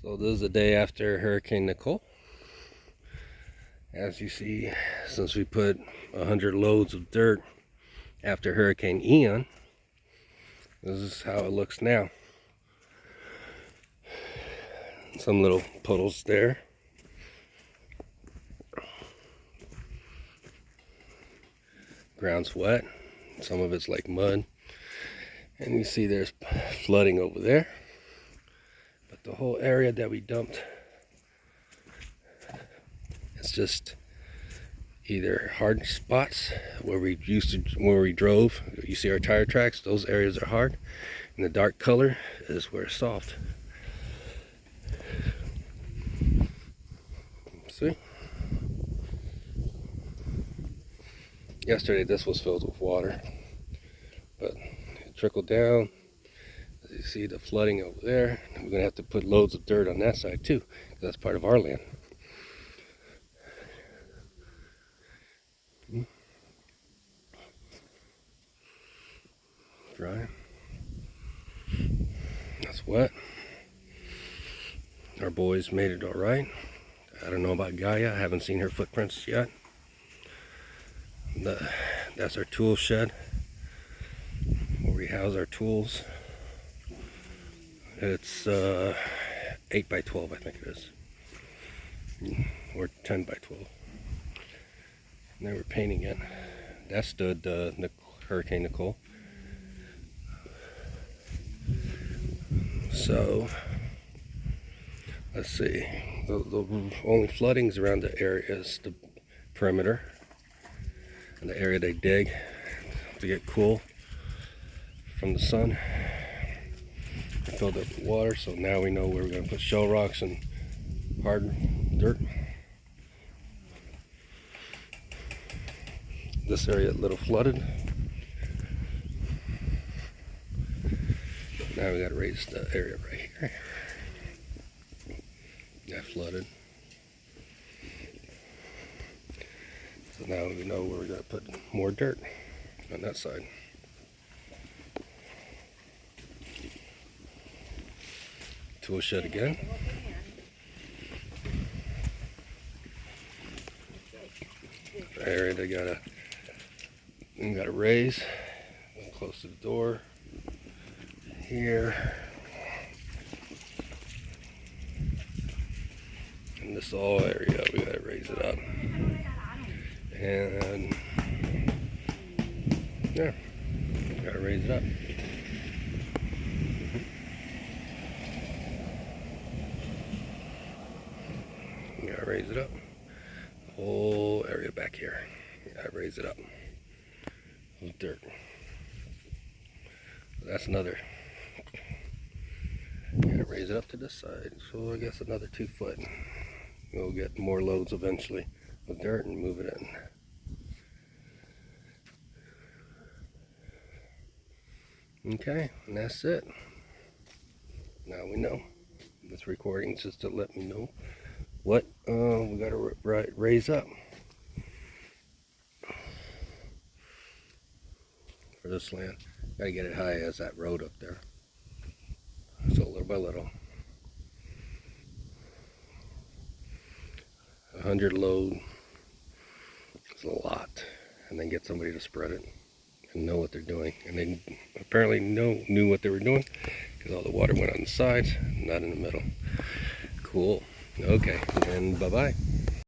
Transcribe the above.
So this is the day after Hurricane Nicole. As you see, since we put 100 loads of dirt after Hurricane Ian, this is how it looks now. Some little puddles there. Ground's wet. Some of it's like mud. And you see there's flooding over there. But the whole area that we dumped, it's just either hard spots where we drove. You see our tire tracks, those areas are hard. And the dark color is where it's soft. See? Yesterday this was filled with water, but it trickled down. As you see the flooding over there, we're gonna have to put loads of dirt on that side too, because that's part of our land. Dry. That's wet. Our boys made it all right. I don't know about Gaia. I haven't seen her footprints yet. That's our tool shed where we house our tools. It's 8 by 12, I think it is, or 10 by 12. And they were painting it. That stood Hurricane Nicole. So let's see. The only floodings around the area is the perimeter and the area they dig to get cool from the sun. We filled up with water, so now we know where we're going to put shell rocks and hard dirt. This area a little flooded. Now we got to raise the area right here. That flooded. So now we know where we're going to put more dirt on that side. Tool shed again. The area they gotta raise close to the door here. And this whole area we gotta raise it up. And yeah, gotta raise it up. Gotta raise it up. The whole area back here. Gotta raise it up with dirt. That's another. Gotta raise it up to this side. So I guess another 2 foot. We'll get more loads eventually of dirt and move it in. Okay, and that's it. Now we know. This recording is just to let me know what we got to raise up for this land. Got to get it high as that road up there. So little by little. 100 load is a lot, and then get somebody to spread it and know what they're doing. And they apparently knew what they were doing, because all the water went on the sides, not in the middle. Cool. Okay, and bye-bye.